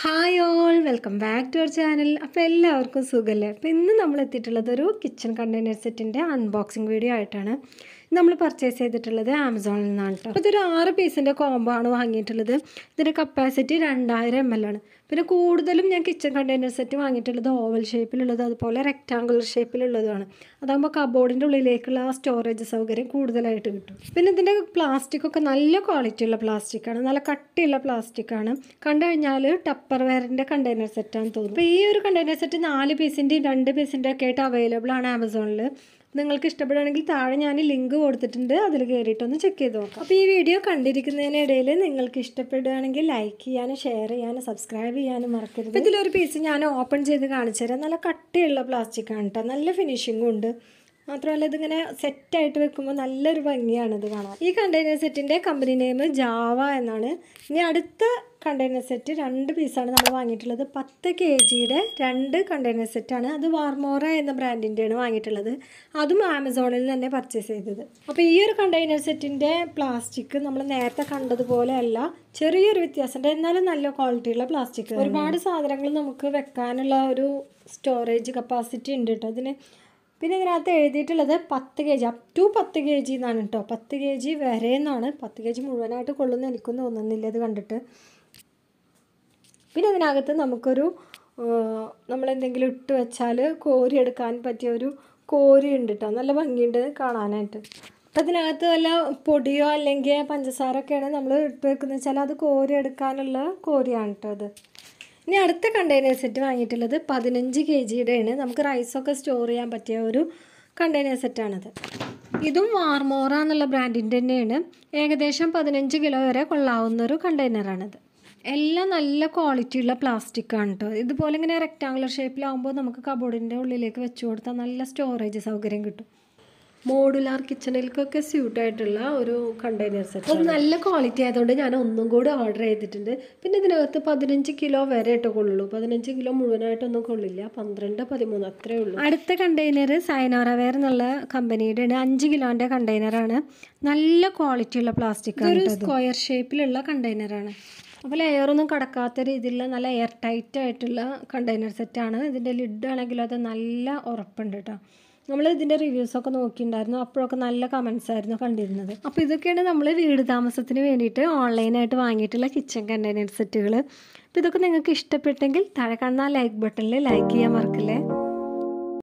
Hi all welcome back to our channel. അപ്പോൾ എല്ലാവർക്കും സുഖമല്ലേ? അപ്പോൾ ഇന്ന് നമ്മൾ എത്തിയിട്ടുള്ളത് ഒരു കിച്ചൺ കണ്ടെയ്നർ സെറ്റിൻ്റെ അൺബോക്സിങ് വീഡിയോ ആയിട്ടാണ്. നമ്മൾ പർച്ചേസ് ചെയ്തിട്ടുള്ളത് ആമസോണിൽ നിന്നാണ് കേട്ടോ. അപ്പോൾ ഇതൊരു 6 പീസിൻ്റെ കോംബോ ആണ് വാങ്ങിയിട്ടുള്ളത്. ഇതിൻ്റെ കപ്പാസിറ്റി 2000 ml ആണ്. പിന്നെ കൂടുതലും ഞാൻ കിച്ചൺ കണ്ടെയ്നർ സെറ്റ് വാങ്ങിയിട്ടുള്ളത് ഓവൽ ഷേപ്പിലുള്ളത് അതുപോലെ റെക്റ്റാങ്കുലർ ഷേപ്പിലുള്ളതുമാണ്. അതാകുമ്പോൾ കബോർഡിൻ്റെ ഉള്ളിലേക്കുള്ള ആ സ്റ്റോറേജ് സൗകര്യം കൂടുതലായിട്ട് കിട്ടും. പിന്നെ ഇതിൻ്റെ പ്ലാസ്റ്റിക്കൊക്കെ നല്ല ക്വാളിറ്റിയുള്ള പ്ലാസ്റ്റിക്കാണ്, നല്ല കട്ടിയുള്ള പ്ലാസ്റ്റിക്കാണ്. കണ്ടു കഴിഞ്ഞാൽ ടപ്പർ വെയറിൻ്റെ കണ്ടെയ്നർ സെറ്റാണെന്ന് തോന്നുന്നു. അപ്പോൾ ഈ ഒരു കണ്ടെയ്നർ സെറ്റ് 4 പീസിൻ്റെയും 2 പീസിൻ്റെ ഒക്കെ ആയിട്ട് അവൈലബിൾ ആണ് ആമസോണിൽ. നിങ്ങൾക്ക് ഇഷ്ടപ്പെടുകയാണെങ്കിൽ താഴെ ഞാൻ ലിങ്ക് കൊടുത്തിട്ടുണ്ട്, അതിൽ കയറിയിട്ടൊന്ന് ചെക്ക് ചെയ്ത് നോക്കാം. അപ്പോൾ ഈ വീഡിയോ കണ്ടിരിക്കുന്നതിനിടയിൽ നിങ്ങൾക്ക് ഇഷ്ടപ്പെടുകയാണെങ്കിൽ ലൈക്ക് ചെയ്യാനും ഷെയർ ചെയ്യാനും സബ്സ്ക്രൈബ് ചെയ്യാനും മറക്കരുത്. അപ്പോൾ ഇതിലൊരു പീസ് ഞാൻ ഓപ്പൺ ചെയ്ത് കാണിച്ചു തരാം. നല്ല കട്ടിയുള്ള പ്ലാസ്റ്റിക്കാണ് കേട്ടോ, നല്ല ഫിനിഷിങ്ങും ഉണ്ട്. മാത്രമല്ല ഇതിങ്ങനെ സെറ്റായിട്ട് വെക്കുമ്പോൾ നല്ലൊരു ഭംഗിയാണ് ഇത് കാണാൻ. ഈ കണ്ടെയ്നർ സെറ്റിൻ്റെ കമ്പനി നെയിം ജാവ എന്നാണ്. ഇനി അടുത്ത കണ്ടെയ്നർ സെറ്റ് 2 പീസാണ് നമ്മൾ വാങ്ങിയിട്ടുള്ളത്. 10 kgയുടെ 2 കണ്ടെയ്നർ സെറ്റാണ്. അത് വാർമോറ എന്ന ബ്രാൻഡിൻ്റെയാണ് വാങ്ങിയിട്ടുള്ളത്. അതും ആമസോണിൽ തന്നെ പർച്ചേസ് ചെയ്തത്. അപ്പോൾ ഈ ഒരു കണ്ടെയ്നർ സെറ്റിൻ്റെ പ്ലാസ്റ്റിക് നമ്മൾ നേരത്തെ കണ്ടതുപോലെ അല്ല, ചെറിയൊരു വ്യത്യാസമുണ്ട്. എന്നാലും നല്ല ക്വാളിറ്റിയുള്ള പ്ലാസ്റ്റിക്. ഒരുപാട് സാധനങ്ങൾ നമുക്ക് വെക്കാനുള്ള ഒരു സ്റ്റോറേജ് കപ്പാസിറ്റി ഉണ്ട് കേട്ടോ അതിന്. പിന്നെ ഇതിനകത്ത് എഴുതിയിട്ടുള്ളത് 10 kg അപ് ടു 10 kg എന്നാണ് കേട്ടോ. 10 kg വരെ എന്നാണ്. 10 kg മുഴുവനായിട്ട് കൊള്ളുന്ന എനിക്കൊന്നും തോന്നുന്നില്ല ഇത് കണ്ടിട്ട്. പിന്നെ ഇതിനകത്ത് നമുക്കൊരു നമ്മളെന്തെങ്കിലും ഇട്ട് വെച്ചാൽ കോരിയെടുക്കാൻ പറ്റിയ ഒരു കോരി ഉണ്ട് കേട്ടോ. നല്ല ഭംഗിയുണ്ട് കാണാനായിട്ട്. അപ്പം ഇതിനകത്ത് വല്ല പൊടിയോ അല്ലെങ്കിൽ പഞ്ചസാരൊക്കെയാണ് നമ്മൾ ഇട്ട് വെക്കുന്നത് വെച്ചാൽ അത് കോരിയെടുക്കാനുള്ള കോരിയാണ് കേട്ടോ അത്. ഇനി അടുത്ത കണ്ടെയ്നർ സെറ്റ് വാങ്ങിയിട്ടുള്ളത് 15 kgയുടെയാണ്. നമുക്ക് റൈസൊക്കെ സ്റ്റോർ ചെയ്യാൻ പറ്റിയ ഒരു കണ്ടെയ്നർ സെറ്റാണിത്. ഇതും വാർമോറ എന്നുള്ള ബ്രാൻഡിൻ്റെ തന്നെയാണ്. ഏകദേശം 15 കിലോ വരെ കൊള്ളാവുന്നൊരു കണ്ടെയ്നറാണിത്. എല്ലാം നല്ല ക്വാളിറ്റിയുള്ള പ്ലാസ്റ്റിക്കാണ് കേട്ടോ. ഇതുപോലെ ഇങ്ങനെ റെക്റ്റാങ്കുലർ ഷേപ്പിലാവുമ്പോൾ നമുക്ക് കബോർഡിൻ്റെ ഉള്ളിലേക്ക് വെച്ച് കൊടുത്താൽ നല്ല സ്റ്റോറേജ് സൗകര്യം കിട്ടും. മോഡുലാർ കിച്ചണിലേക്കൊക്കെ സ്യൂട്ടായിട്ടുള്ള ഒരു കണ്ടെയ്നർ സെറ്റ്. അത് നല്ല ക്വാളിറ്റി ആയതുകൊണ്ട് ഞാൻ ഒന്നും കൂടി ഓർഡർ ചെയ്തിട്ടുണ്ട്. പിന്നെ ഇതിനകത്ത് 15 കിലോ വരെ ഇട്ട് കൊള്ളുള്ളൂ. 15 കിലോ മുഴുവനായിട്ടൊന്നും കൊള്ളില്ല. 12, 13 അത്രേ ഉള്ളൂ. അടുത്ത കണ്ടെയ്നർ സൈനോറവെയർ എന്നുള്ള കമ്പനിയുടെ 5 കിലോൻ്റെ കണ്ടെയ്നറാണ്. നല്ല ക്വാളിറ്റിയുള്ള പ്ലാസ്റ്റിക്കാണ്. ഒരു സ്ക്വയർ ഷേപ്പിലുള്ള കണ്ടെയ്നറാണ്. അപ്പോൾ ലെയറൊന്നും കടക്കാത്ത രീതിയിലുള്ള നല്ല എയർ ടൈറ്റ് ആയിട്ടുള്ള കണ്ടെയ്നർ സെറ്റാണ്. ഇതിൻ്റെ ലിഡ് ആണെങ്കിലും അത് നല്ല ഉറപ്പുണ്ട് കേട്ടോ. നമ്മൾ ഇതിൻ്റെ റിവ്യൂസൊക്കെ നോക്കിയിട്ടുണ്ടായിരുന്നു. അപ്പോഴൊക്കെ നല്ല കമൻസ് ആയിരുന്നു കണ്ടിരുന്നത്. അപ്പോൾ ഇതൊക്കെയാണ് നമ്മൾ വീട് താമസത്തിന് വേണ്ടിയിട്ട് ഓൺലൈനായിട്ട് വാങ്ങിയിട്ടുള്ള കിച്ചൺ കണ്ടെയ്നർ സെറ്റുകൾ. അപ്പോൾ ഇതൊക്കെ നിങ്ങൾക്ക് ഇഷ്ടപ്പെട്ടെങ്കിൽ താഴെ കാണുന്ന ലൈക്ക് ബട്ടണിൽ ലൈക്ക് ചെയ്യാൻ മറക്കല്ലേ.